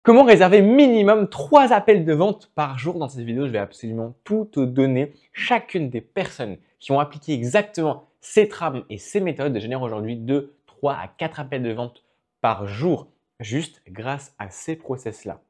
Comment réserver minimum 3 appels de vente par jour? Dans cette vidéo, je vais absolument tout te donner. Chacune des personnes qui ont appliqué exactement ces trames et ces méthodes génèrent aujourd'hui 2, 3 à 4 appels de vente par jour, juste grâce à ces process-là.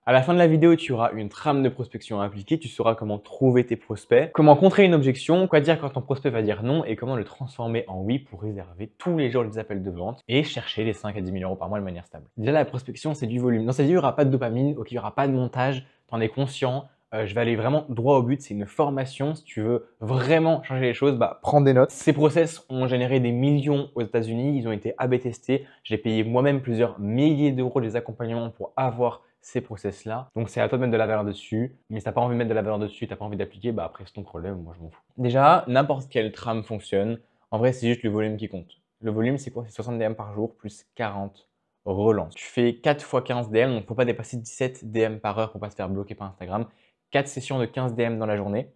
À la fin de la vidéo, tu auras une trame de prospection à appliquer, tu sauras comment trouver tes prospects, comment contrer une objection, quoi dire quand ton prospect va dire non et comment le transformer en oui pour réserver tous les jours des appels de vente et chercher les 5 à 10 000 euros par mois de manière stable. Déjà, la prospection, c'est du volume. Dans cette vidéo, il n'y aura pas de dopamine, ok, il n'y aura pas de montage, tu en es conscient. Je vais aller vraiment droit au but, c'est une formation. Si tu veux vraiment changer les choses, prends des notes. Ces process ont généré des millions aux États-Unis, ils ont été A/B testés. J'ai payé moi-même plusieurs milliers d'euros des accompagnements pour avoir ces process-là. Donc, c'est à toi de mettre de la valeur dessus. Mais si tu n'as pas envie de mettre de la valeur dessus, tu n'as pas envie d'appliquer, après, c'est ton problème. Moi, je m'en fous. Déjà, n'importe quelle trame fonctionne. En vrai, c'est juste le volume qui compte. Le volume, c'est quoi? C'est 60 DM par jour plus 40 relances. Tu fais 4 fois 15 DM, donc il ne faut pas dépasser 17 DM par heure pour ne pas se faire bloquer par Instagram. 4 sessions de 15 DM dans la journée.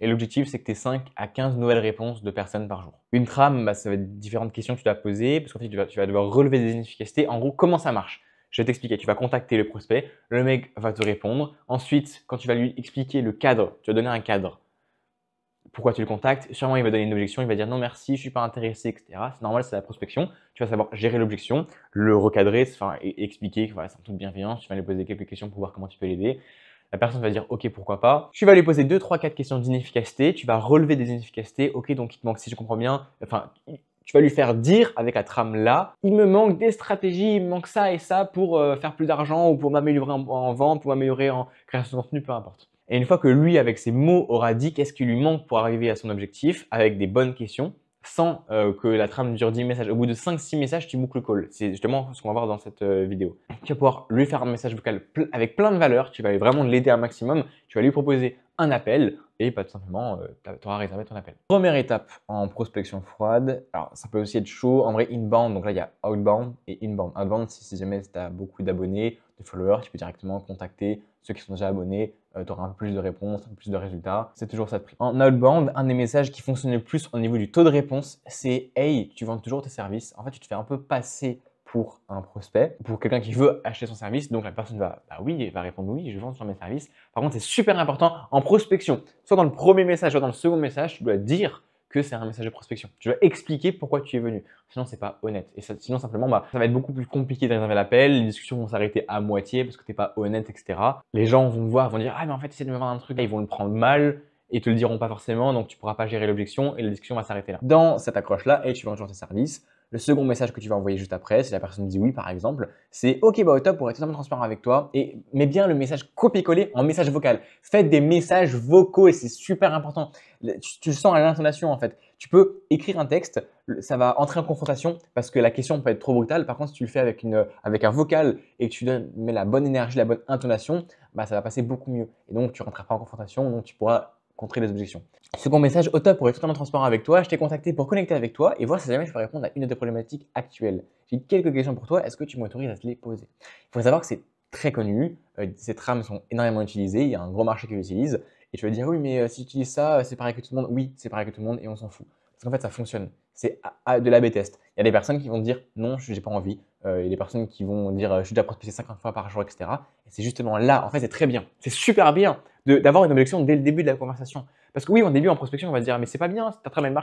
Et l'objectif, c'est que tu aies 5 à 15 nouvelles réponses de personnes par jour. Une trame, ça va être différentes questions que tu dois poser, parce qu'en fait, tu vas devoir relever des inefficacités. En gros, comment ça marche? Je vais t'expliquer. Tu vas contacter le prospect, le mec va te répondre. Ensuite, quand tu vas lui expliquer le cadre, tu vas donner un cadre. Pourquoi tu le contactes? Sûrement, il va donner une objection, il va dire non merci, je ne suis pas intéressé, etc. C'est normal, c'est la prospection. Tu vas savoir gérer l'objection, le recadrer, et expliquer que voilà, c'est en toute bienveillance. Tu vas lui poser quelques questions pour voir comment tu peux l'aider. La personne va dire ok, pourquoi pas. Tu vas lui poser 2, 3, 4 questions d'inefficacité. Tu vas relever des inefficacités. Ok, donc il te manque, si je comprends bien, tu vas lui faire dire avec la trame là, il me manque des stratégies, il me manque ça et ça pour faire plus d'argent ou pour m'améliorer en vente, pour m'améliorer en création de contenu, peu importe. Et une fois que lui, avec ses mots, aura dit qu'est-ce qui lui manque pour arriver à son objectif, avec des bonnes questions, sans que la trame dure 10 messages. Au bout de 5-6 messages, tu boucles le call. C'est justement ce qu'on va voir dans cette vidéo. Tu vas pouvoir lui faire un message vocal avec plein de valeurs. Tu vas vraiment l'aider un maximum. Tu vas lui proposer un appel et tout simplement, tu auras réservé ton appel. Première étape en prospection froide. Alors, ça peut aussi être chaud. En vrai, inbound. Donc là, il y a outbound et inbound. Outbound, si jamais tu as beaucoup d'abonnés, de followers, tu peux directement contacter ceux qui sont déjà abonnés. Tu auras un peu plus de réponses, un peu plus de résultats. C'est toujours ça de prix. En outbound, un des messages qui fonctionne le plus au niveau du taux de réponse, c'est « Hey, tu vends toujours tes services ». En fait, tu te fais un peu passer pour un prospect, pour quelqu'un qui veut acheter son service. Donc, la personne va « oui », va répondre « oui, je vends sur mes services ». Par contre, c'est super important en prospection. Soit dans le premier message, soit dans le second message, tu dois dire que c'est un message de prospection. Tu dois expliquer pourquoi tu es venu. Sinon, c'est pas honnête. Et sinon, simplement, ça va être beaucoup plus compliqué de réserver l'appel. Les discussions vont s'arrêter à moitié parce que tu n'es pas honnête, etc. Les gens vont voir, vont dire « Ah, mais en fait, essaie de me vendre un truc. » Ils vont le prendre mal et te le diront pas forcément. Donc, tu pourras pas gérer l'objection et la discussion va s'arrêter là. Dans cette accroche-là, et tu vends toujours tes services. Le second message que tu vas envoyer juste après, si la personne dit oui par exemple, c'est ok, au top, pour être totalement transparent avec toi, et mets bien le message copier-coller en message vocal. Faites des messages vocaux et c'est super important. Tu le sens à l'intonation en fait. Tu peux écrire un texte, ça va entrer en confrontation parce que la question peut être trop brutale. Par contre, si tu le fais avec un vocal et que tu mets la bonne énergie, la bonne intonation, ça va passer beaucoup mieux. Et donc, tu ne rentreras pas en confrontation, donc tu pourras contrer les objections. Second message, au top, pour être totalement transparent avec toi, je t'ai contacté pour connecter avec toi et voir si jamais je peux répondre à une de tes problématiques actuelles. J'ai quelques questions pour toi, est-ce que tu m'autorises à te les poser? Il faut savoir que c'est très connu, ces trames sont énormément utilisées, il y a un gros marché qui l'utilise et tu vas dire oui mais si tu utilises ça, c'est pareil que tout le monde. Oui, c'est pareil que tout le monde et on s'en fout. Parce qu'en fait, ça fonctionne. C'est de l'A/B test. Il y a des personnes qui vont dire non, je n'ai pas envie. Il y a des personnes qui vont dire je suis déjà prospecté 50 fois par jour, etc. Et c'est justement là, en fait, c'est très bien. C'est super bien d'avoir une objection dès le début de la conversation. Parce que oui, au début, en prospection, on va se dire mais c'est pas bien, ta trame elle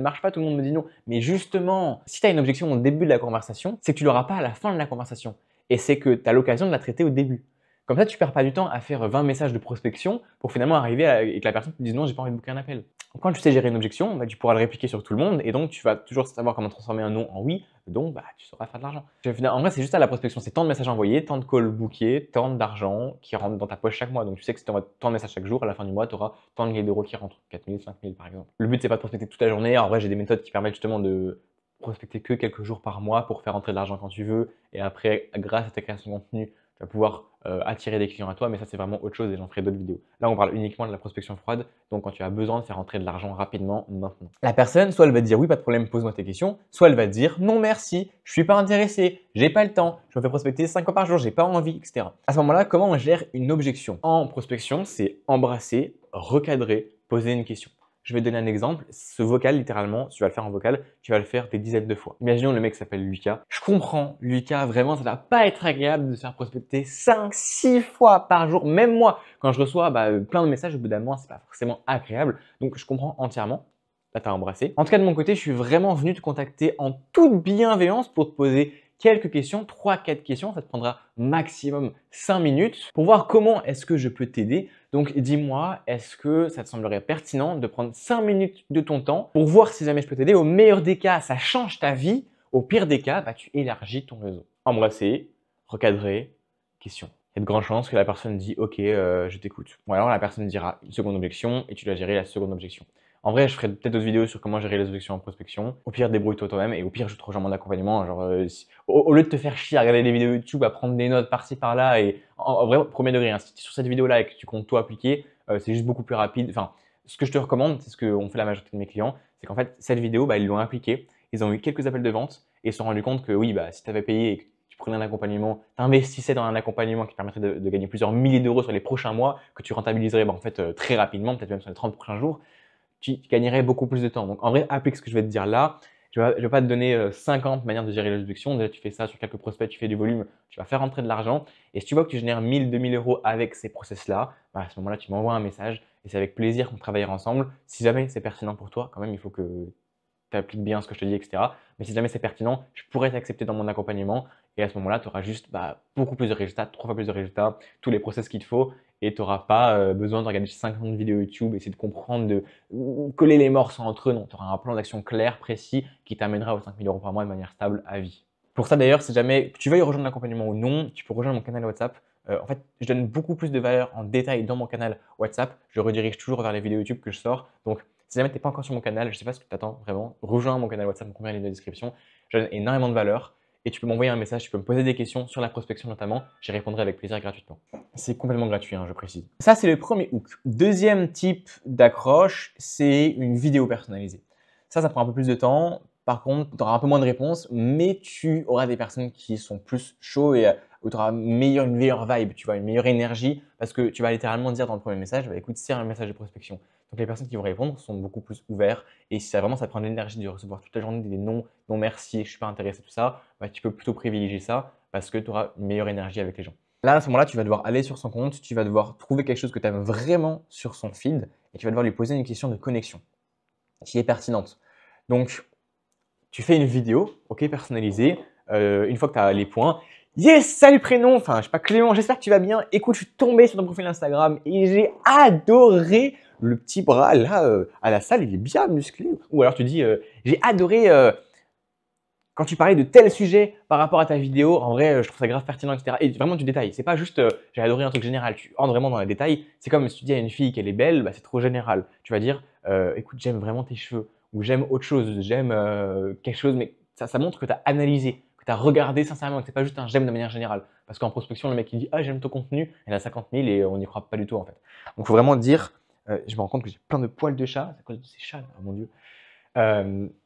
marche pas, tout le monde me dit non. Mais justement, si tu as une objection au début de la conversation, c'est que tu l'auras pas à la fin de la conversation. Et c'est que tu as l'occasion de la traiter au début. Comme ça, tu perds pas du temps à faire 20 messages de prospection pour finalement arriver et que la personne te dise non, j'ai pas envie de booker un appel. Quand tu sais gérer une objection, tu pourras le répliquer sur tout le monde et donc tu vas toujours savoir comment transformer un non en oui, donc tu sauras faire de l'argent. En vrai, c'est juste ça la prospection, c'est tant de messages envoyés, tant de calls bookés, tant d'argent qui rentre dans ta poche chaque mois. Donc tu sais que si tu envoies tant de messages chaque jour, à la fin du mois, tu auras tant de milliers d'euros qui rentrent, 4 000, 5 000 par exemple. Le but, c'est pas de prospecter toute la journée. En vrai, j'ai des méthodes qui permettent justement de prospecter que quelques jours par mois pour faire entrer de l'argent quand tu veux. Et après, grâce à ta création de contenu, tu vas pouvoir attirer des clients à toi, mais ça c'est vraiment autre chose et j'en ferai d'autres vidéos. Là on parle uniquement de la prospection froide, donc quand tu as besoin de faire entrer de l'argent rapidement, maintenant. La personne, soit elle va te dire oui, pas de problème, pose-moi tes questions, soit elle va te dire non merci, je suis pas intéressé, j'ai pas le temps, je me fais prospecter 5 fois par jour, j'ai pas envie, etc. À ce moment-là, comment on gère une objection? En prospection, c'est embrasser, recadrer, poser une question. Je vais te donner un exemple. Ce vocal, littéralement, tu vas le faire en vocal, tu vas le faire des dizaines de fois. Imaginons le mec s'appelle Lucas. Je comprends, Lucas, vraiment, ça va pas être agréable de se faire prospecter 5-6 fois par jour. Même moi, quand je reçois plein de messages, au bout d'un moment, c'est pas forcément agréable. Donc, je comprends entièrement. Là, tu as embrassé. En tout cas, de mon côté, je suis vraiment venu te contacter en toute bienveillance pour te poser quelques questions, 3-4 questions. Ça te prendra maximum 5 minutes pour voir comment est-ce que je peux t'aider. Donc, dis-moi, est-ce que ça te semblerait pertinent de prendre 5 minutes de ton temps pour voir si jamais je peux t'aider? Au meilleur des cas, ça change ta vie. Au pire des cas, tu élargis ton réseau. Embrasser, recadrer, question. Il y a de grandes chances que la personne dise « Ok, je t'écoute ». Ou alors la personne dira une seconde objection et tu dois gérer la seconde objection. En vrai, je ferai peut-être d'autres vidéos sur comment gérer les objections en prospection. Au pire, débrouille-toi toi-même et au pire, je te rejoins mon accompagnement. Genre, au lieu de te faire chier à regarder des vidéos YouTube, à prendre des notes par-ci par-là et en vrai, premier degré, hein, si tu es sur cette vidéo-là et que tu comptes tout appliquer, c'est juste beaucoup plus rapide. Enfin, ce que je te recommande, c'est ce qu'ont fait la majorité de mes clients, c'est qu'en fait, cette vidéo, ils l'ont appliquée, ils ont eu quelques appels de vente et ils se sont rendus compte que oui, si tu avais payé et que tu prenais un accompagnement, tu investissais dans un accompagnement qui permettrait de gagner plusieurs milliers d'euros sur les prochains mois, que tu rentabiliserais en fait, très rapidement, peut-être même sur les 30 prochains jours, tu gagnerais beaucoup plus de temps. Donc, en vrai, applique ce que je vais te dire là. Je ne vais pas te donner 50 manières de gérer les objections. Déjà, tu fais ça sur quelques prospects, tu fais du volume, tu vas faire rentrer de l'argent. Et si tu vois que tu génères 1000, 2000 euros avec ces process-là, à ce moment-là, tu m'envoies un message et c'est avec plaisir qu'on travaillera ensemble. Si jamais c'est pertinent pour toi, quand même, il faut que tu appliques bien ce que je te dis, etc. Mais si jamais c'est pertinent, je pourrais t'accepter dans mon accompagnement. Et à ce moment-là, tu auras juste beaucoup plus de résultats, 3 fois plus de résultats, tous les process qu'il te faut. Et tu n'auras pas besoin de regarder 50 vidéos YouTube, essayer de comprendre, de coller les morceaux entre eux. Non, tu auras un plan d'action clair, précis, qui t'amènera aux 5000 euros par mois de manière stable à vie. Pour ça d'ailleurs, si jamais tu veuilles rejoindre l'accompagnement ou non, tu peux rejoindre mon canal WhatsApp. En fait, je donne beaucoup plus de valeur en détail dans mon canal WhatsApp. Je redirige toujours vers les vidéos YouTube que je sors. Donc, si jamais tu n'es pas encore sur mon canal, je ne sais pas ce que tu attends vraiment, rejoins mon canal WhatsApp, mon premier lien de description. Je donne énormément de valeur et tu peux m'envoyer un message, tu peux me poser des questions sur la prospection notamment. J'y répondrai avec plaisir gratuitement. C'est complètement gratuit, hein, je précise. Ça, c'est le premier hook. Deuxième type d'accroche, c'est une vidéo personnalisée. Ça prend un peu plus de temps. Par contre, tu auras un peu moins de réponses, mais tu auras des personnes qui sont plus chaudes et où tu auras une meilleure vibe, tu vois, une meilleure énergie parce que tu vas littéralement dire dans le premier message, écoute, c'est un message de prospection. Donc les personnes qui vont répondre sont beaucoup plus ouvertes et si ça prend de l'énergie de recevoir toute la journée des non, non merci, je ne suis pas intéressé, tout ça, tu peux plutôt privilégier ça parce que tu auras une meilleure énergie avec les gens. Là, à ce moment-là, tu vas devoir aller sur son compte, tu vas devoir trouver quelque chose que tu aimes vraiment sur son feed et tu vas devoir lui poser une question de connexion qui est pertinente. Donc, tu fais une vidéo, ok, personnalisée, une fois que tu as les points. Yes, salut prénom, enfin, je sais pas, Clément, j'espère que tu vas bien. Écoute, je suis tombé sur ton profil Instagram et j'ai adoré le petit bras là à la salle, il est bien musclé. Ou alors tu dis, j'ai adoré quand tu parlais de tel sujet par rapport à ta vidéo, en vrai, je trouve ça grave pertinent, etc. Et vraiment du détail. C'est pas juste j'ai adoré un truc général. Tu entres vraiment dans les détails. C'est comme si tu dis à une fille qu'elle est belle, c'est trop général. Tu vas dire écoute, j'aime vraiment tes cheveux ou j'aime autre chose, j'aime quelque chose, mais ça montre que tu as analysé, que tu as regardé sincèrement, que c'est pas juste un j'aime de manière générale. Parce qu'en prospection, le mec il dit ah j'aime ton contenu, il y en a 50 000 et on n'y croit pas du tout en fait. Donc il faut vraiment dire je me rends compte que j'ai plein de poils de chat, c'est à cause de ces chats, là, oh mon Dieu.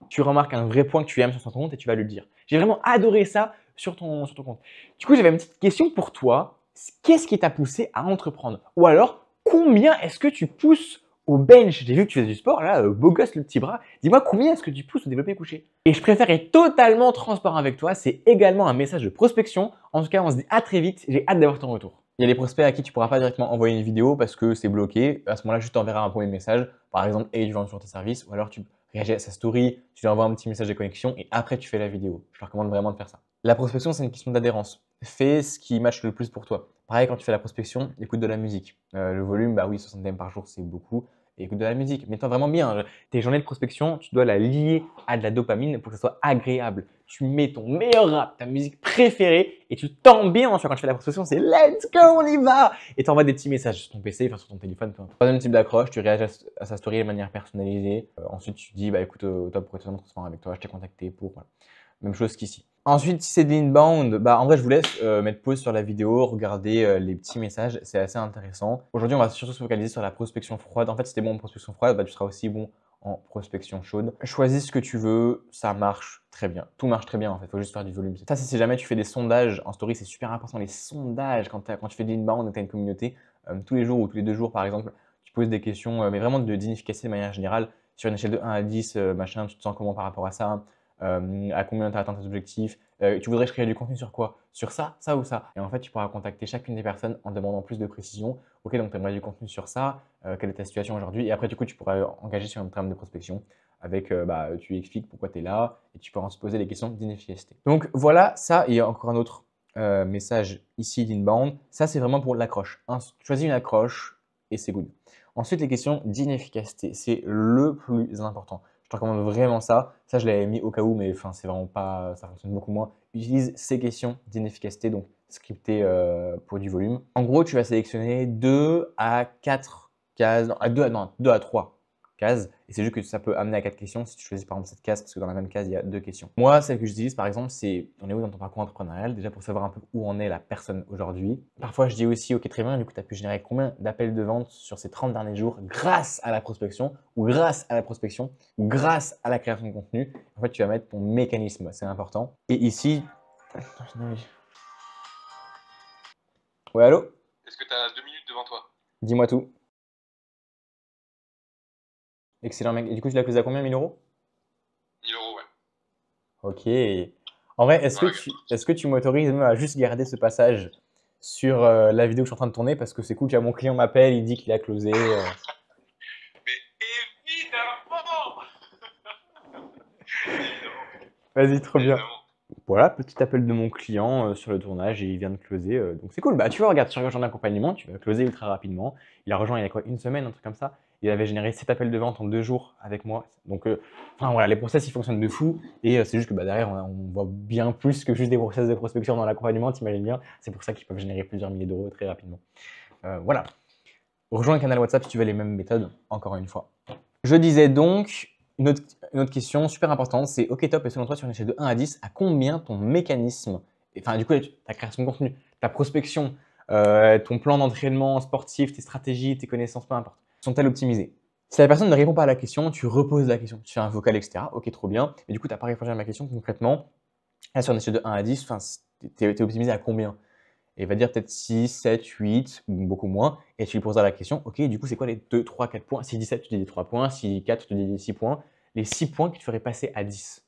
Tu remarques un vrai point que tu aimes sur ton compte et tu vas lui dire. J'ai vraiment adoré ça sur ton compte. Du coup, j'avais une petite question pour toi. Qu'est-ce qui t'a poussé à entreprendre? Ou alors, combien est-ce que tu pousses au bench? J'ai vu que tu faisais du sport, là, beau gosse, le petit bras. Dis-moi, combien est-ce que tu pousses au développé couché? Et je préfère être totalement transparent avec toi. C'est également un message de prospection. En tout cas, on se dit à très vite. J'ai hâte d'avoir ton retour. Il y a des prospects à qui tu ne pourras pas directement envoyer une vidéo parce que c'est bloqué. À ce moment-là, juste t'enverras un premier message. Par exemple, hey, tu vends sur tes services. Ou alors, tu réagis à sa story, tu lui envoies un petit message de connexion et après, tu fais la vidéo. Je te recommande vraiment de faire ça. La prospection, c'est une question d'adhérence. Fais ce qui matche le plus pour toi. Pareil, quand tu fais la prospection, écoute de la musique. Le volume, oui, 60 DM par jour, c'est beaucoup. Et écoute de la musique. Mets-toi vraiment bien. Tes journées de prospection, tu dois la lier à de la dopamine pour que ça soit agréable. Tu mets ton meilleur rap, ta musique préférée et tu t'ambiances. Quand tu fais la prospection, c'est let's go, on y va! Et tu envoies des petits messages sur ton PC, enfin sur ton téléphone. Troisième type d'accroche, tu réagis à sa story de manière personnalisée. Ensuite, tu dis, écoute, au top pour être transparent avec toi, je t'ai contacté pour. Voilà. Même chose qu'ici. Ensuite, si c'est de l'inbound, en vrai, je vous laisse mettre pause sur la vidéo, regarder les petits messages, c'est assez intéressant. Aujourd'hui, on va surtout se focaliser sur la prospection froide. En fait, si t'es bon en prospection froide, tu seras aussi bon en prospection chaude. Choisis ce que tu veux, ça marche très bien. Tout marche très bien en fait, il faut juste faire du volume. Ça, si jamais tu fais des sondages en story, c'est super important. Les sondages, quand tu fais de l'inbound et que tu as une communauté, tous les jours ou tous les 2 jours par exemple, poses des questions, mais vraiment d'inefficacité de manière générale. Sur une échelle de 1 à 10, machin, tu te sens comment par rapport à ça? À combien tu as atteint tes objectifs? Tu voudrais que je crée du contenu sur quoi? Sur ça, ça ou ça? Et en fait, tu pourras contacter chacune des personnes en demandant plus de précision. Ok, donc tu aimerais du contenu sur ça, quelle est ta situation aujourd'hui? Et après, du coup, tu pourras engager sur une trame de prospection avec, tu expliques pourquoi tu es là et tu pourras se poser des questions d'inefficacité. Donc voilà, ça et encore un autre message ici d'inbound. Ça, c'est vraiment pour l'accroche. Choisis une accroche et c'est good. Ensuite, les questions d'inefficacité, c'est le plus important. Je te recommande vraiment ça. Ça, je l'avais mis au cas où, mais enfin, c'est vraiment pas, ça fonctionne beaucoup moins. Utilise ces questions d'inefficacité, donc scriptées pour du volume. En gros, tu vas sélectionner 2 à 4 cases, non, 2 à 3 cases. Et c'est juste que ça peut amener à 4 questions si tu choisis par exemple cette case, parce que dans la même case, il y a 2 questions. Moi, celle que j'utilise par exemple, c'est on est où dans ton parcours entrepreneurial, déjà pour savoir un peu où en est la personne aujourd'hui. Parfois, je dis aussi, ok, très bien, du coup, tu as pu générer combien d'appels de vente sur ces 30 derniers jours grâce à la prospection, ou grâce à la prospection, ou grâce à la création de contenu. En fait, tu vas mettre ton mécanisme, c'est important. Et ici, ouais, allô? Est-ce que tu as 2 minutes devant toi? Dis-moi tout. Excellent, mec. Et du coup, tu l'as closé à combien? 1000 euros? 1000 euros, ouais. Ok. En vrai, Voilà. est-ce que tu m'autorises même à juste garder ce passage sur la vidéo que je suis en train de tourner parce que c'est cool, tu vois, mon client m'appelle, il dit qu'il a closé. Mais évidemment! Évidemment, Vas-y, trop bien. évidemment. Voilà, petit appel de mon client sur le tournage et il vient de closer. Donc c'est cool. Bah tu vois, regarde, sur Urgent d'accompagnement, tu vas closer ultra rapidement. Il a rejoint il y a quoi, une semaine, un truc comme ça. Il avait généré 7 appels de vente en 2 jours avec moi. Donc enfin voilà, les process ils fonctionnent de fou. Et c'est juste que bah, derrière, on voit bien plus que juste des process de prospection dans l'accompagnement, t'imagines bien. C'est pour ça qu'ils peuvent générer plusieurs milliers d'euros très rapidement. Voilà. Rejoins le canal WhatsApp si tu veux les mêmes méthodes, encore une fois. Je disais donc, une autre question super importante, c'est ok top, et selon toi sur une échelle de 1 à 10, à combien ton mécanisme, enfin du coup ta création de contenu, ta prospection, ton plan d'entraînement sportif, tes stratégies, tes connaissances, peu importe, sont-elles optimisées? Si la personne ne répond pas à la question, tu reposes la question, tu fais un vocal, etc. Ok, trop bien. Et du coup, tu n'as pas répondu à ma question concrètement. Là, sur une échelle de 1 à 10, tu es optimisé à combien? Et il va dire peut-être 6, 7, 8, ou beaucoup moins. Et tu lui poseras la question, ok, du coup, c'est quoi les 2, 3, 4 points? Si 17, tu dis les 3 points. Si 4, tu dis les 6 points. Les 6 points qui te feraient passer à 10.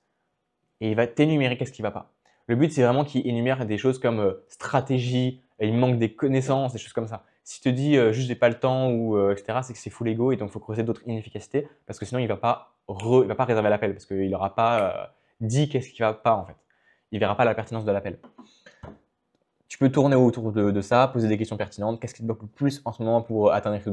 Et il va t'énumérer qu'est-ce qui ne va pas. Le but, c'est vraiment qu'il énumère des choses comme stratégie, il manque des connaissances, des choses comme ça. S'il te dit juste j'ai pas le temps ou etc., c'est que c'est full ego et donc il faut creuser d'autres inefficacités parce que sinon il ne va pas réserver l'appel parce qu'il n'aura pas dit qu'est-ce qui ne va pas en fait. Il ne verra pas la pertinence de l'appel. Tu peux tourner autour de ça, poser des questions pertinentes. Qu'est-ce qui te bloque le plus en ce moment pour atteindre X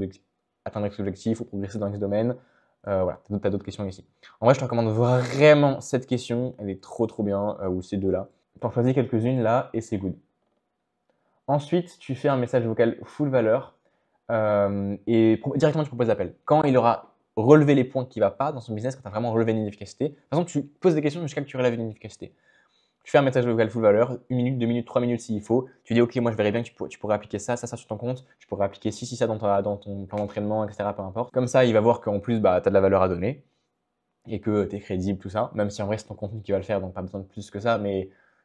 objectif ou progresser dans X domaine? Voilà, tu as d'autres questions ici. En vrai, je te recommande vraiment cette question. Elle est trop bien, ou ces deux-là. Tu en choisis quelques-unes là et c'est good. Ensuite, tu fais un message vocal full valeur et directement tu proposes l'appel. Quand il aura relevé les points qui ne vont pas dans son business, quand tu as vraiment relevé une inefficacité, de toute façon, tu poses des questions jusqu'à ce que tu relèves une inefficacité. Tu fais un message vocal full valeur, 1 minute, 2 minutes, 3 minutes s'il faut. Tu dis, ok, moi je verrais bien que tu pourrais appliquer ça sur ton compte. Tu pourrais appliquer ci, ça dans ton plan d'entraînement, etc. Peu importe. Comme ça, il va voir qu'en plus, bah, tu as de la valeur à donner et que tu es crédible, tout ça. Même si en vrai, c'est ton contenu qui va le faire, donc pas besoin de plus que ça.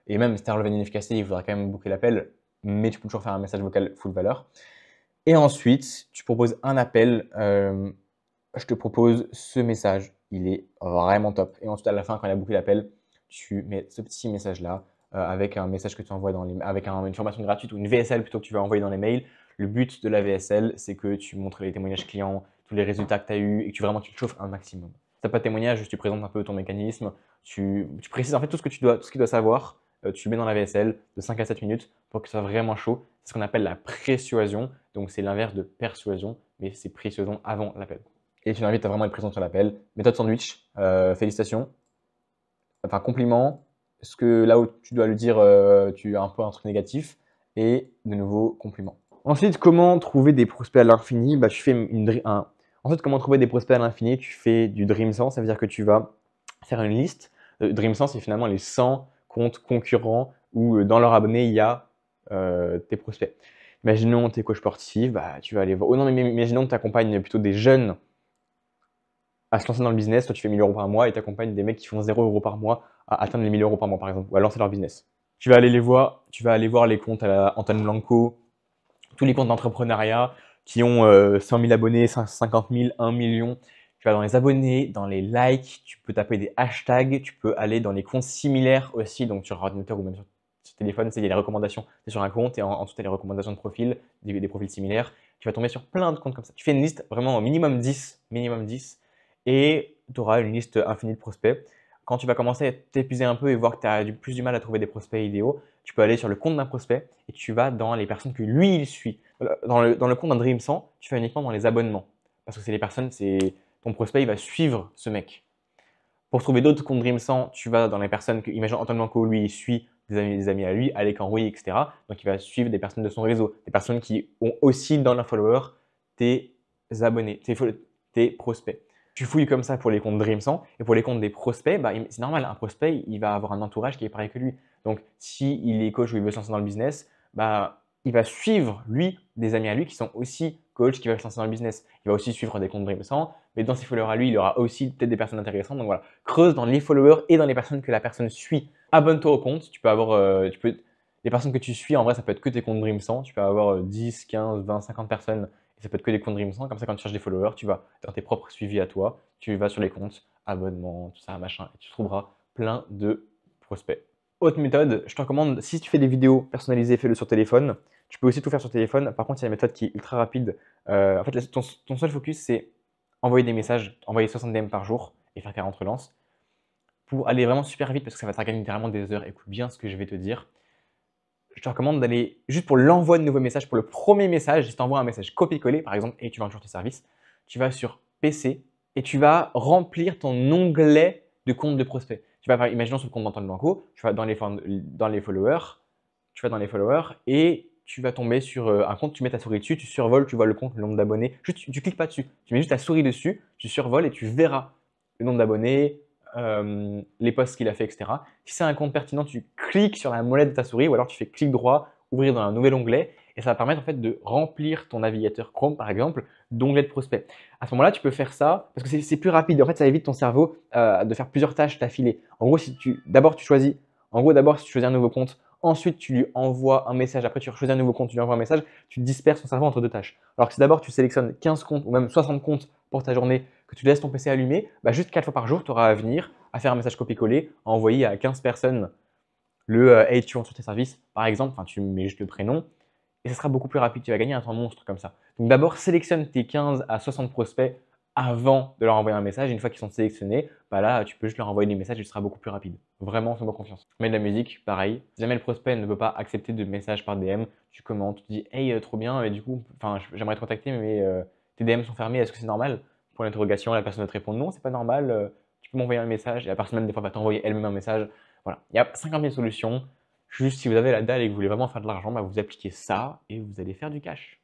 Et même si tu as relevé une inefficacité, il faudra quand même booker l'appel. Mais tu peux toujours faire un message vocal full valeur. Et ensuite, tu proposes un appel. Je te propose ce message. Il est vraiment top. Et ensuite, à la fin, quand il a booké l'appel, tu mets ce petit message-là avec un message que tu envoies avec une formation gratuite ou une VSL plutôt que tu vas envoyer dans les mails. Le but de la VSL, c'est que tu montres les témoignages clients, tous les résultats que tu as eus et que tu te chauffes un maximum. Si tu n'as pas de témoignage, juste tu présentes un peu ton mécanisme, tu précises en fait tout ce qu'il doit savoir, tu le mets dans la VSL de 5 à 7 minutes pour que ce soit vraiment chaud. C'est ce qu'on appelle la persuasion. Donc c'est l'inverse de persuasion, mais c'est persuasion avant l'appel. Et tu l'invites à vraiment être présent sur l'appel. Méthode sandwich, félicitations. Enfin, compliment. Est-ce que là où tu dois lui dire, tu as un peu un truc négatif. Et de nouveau, compliment. Ensuite, comment trouver des prospects à l'infini? Bah, tu fais Ensuite, comment trouver des prospects à l'infini? Tu fais du Dream 100, ça veut dire que tu vas faire une liste. Dream 100, c'est finalement les 100 comptes concurrents où dans leurs abonnés, il y a tes prospects. Imaginons tes coachs sportifs, bah, tu vas aller voir. Oh non, mais imaginons que tu accompagnes plutôt des jeunes à se lancer dans le business. Toi, tu fais 1000 euros par mois et tu accompagnes des mecs qui font 0 euros par mois à atteindre les 1000 euros par mois, par exemple, ou à lancer leur business. Tu vas aller voir les comptes à la Antoine Blanco, tous les comptes d'entrepreneuriat. qui ont 100 000 abonnés, 50 000, 1 million. Tu vas dans les abonnés, dans les likes, tu peux taper des hashtags, tu peux aller dans les comptes similaires aussi, donc sur ordinateur ou même sur téléphone, il y a les recommandations, c'est sur un compte et en dessous tu as les recommandations de profil, des profils similaires. Tu vas tomber sur plein de comptes comme ça. Tu fais une liste vraiment au minimum 10, et tu auras une liste infinie de prospects. Quand tu vas commencer à t'épuiser un peu et voir que tu as plus du mal à trouver des prospects idéaux, tu peux aller sur le compte d'un prospect et tu vas dans les personnes que lui, il suit. Dans le compte d'un Dream 100, tu vas uniquement dans les abonnements. Parce que c'est les personnes, ton prospect, il va suivre ce mec. Pour trouver d'autres comptes Dream 100, tu vas dans les personnes que, imagine Antoine Blanco, lui, il suit des amis à lui, Alec Henry, etc. Donc, il va suivre des personnes de son réseau, des personnes qui ont aussi dans leurs followers tes abonnés, tes prospects. Tu fouilles comme ça pour les comptes Dream 100 et pour les comptes des prospects, bah, c'est normal, un prospect, il va avoir un entourage qui est pareil que lui. Donc, s'il est coach ou il veut se lancer dans le business, bah, il va suivre, lui, des amis à lui qui sont aussi coachs, qui veulent se lancer dans le business. Il va aussi suivre des comptes Dream 100, mais dans ses followers à lui, il aura aussi peut-être des personnes intéressantes. Donc voilà, creuse dans les followers et dans les personnes que la personne suit. Abonne-toi au compte. Tu peux avoir, les personnes que tu suis, en vrai, ça peut être que tes comptes Dream 100. Tu peux avoir 10, 15, 20, 50 personnes et ça peut être que des comptes Dream 100. Comme ça, quand tu cherches des followers, tu vas dans tes propres suivis à toi, tu vas sur les comptes, abonnement, tout ça, machin, et tu trouveras plein de prospects. Autre méthode, je te recommande, si tu fais des vidéos personnalisées, fais-le sur téléphone. Tu peux aussi tout faire sur téléphone. Par contre, il y a une méthode qui est ultra rapide. En fait, ton seul focus, c'est envoyer des messages, envoyer 60 DM par jour et faire 40 relances pour aller vraiment super vite parce que ça va te gagner littéralement des heures. Écoute bien ce que je vais te dire. Je te recommande d'aller juste pour l'envoi de nouveaux messages. Pour le premier message, si tu envoies un message copier-coller par exemple et tu vends toujours tes services, tu vas sur PC et tu vas remplir ton onglet de compte de prospect. Tu vas, imaginons sur le compte d'Antoine Blanco, tu vas dans les followers, et tu vas tomber sur un compte, tu mets ta souris dessus, tu survoles, tu vois le compte, le nombre d'abonnés. Juste, tu cliques pas dessus, tu mets juste ta souris dessus, tu survoles et tu verras le nombre d'abonnés, les posts qu'il a fait, etc. Si c'est un compte pertinent, tu cliques sur la molette de ta souris ou alors tu fais clic droit, ouvrir dans un nouvel onglet et ça va permettre en fait de remplir ton navigateur Chrome par exemple d'onglets de prospects. À ce moment-là, tu peux faire ça parce que c'est plus rapide. En fait, ça évite ton cerveau de faire plusieurs tâches d'affilée. En gros, si tu choisis un nouveau compte, ensuite tu lui envoies un message, après tu choisis un nouveau compte, tu lui envoies un message, tu disperses ton cerveau entre deux tâches. Alors que si d'abord tu sélectionnes 15 comptes ou même 60 comptes pour ta journée, que tu laisses ton PC allumé, bah juste 4 fois par jour, tu auras à venir à faire un message copier-coller, à envoyer à 15 personnes le Hey, tu vends sur tes services, par exemple, enfin tu mets juste le prénom, et ça sera beaucoup plus rapide, tu vas gagner un temps monstre comme ça. Donc d'abord, sélectionne tes 15 à 60 prospects avant de leur envoyer un message. Une fois qu'ils sont sélectionnés, bah là, tu peux juste leur envoyer des messages et ce sera beaucoup plus rapide. Vraiment, fais-moi confiance. Mets de la musique, pareil. Si jamais le prospect ne veut pas accepter de message par DM, tu commentes, tu dis Hey, trop bien, et du coup, j'aimerais te contacter, mais tes DM sont fermés, est-ce que c'est normal? Pour l'interrogation, la personne va te répondre non, c'est pas normal, tu peux m'envoyer un message, et la personne même des fois va t'envoyer elle-même un message. Voilà, il y a 50 000 solutions. Juste si vous avez la dalle et que vous voulez vraiment faire de l'argent, bah vous appliquez ça et vous allez faire du cash.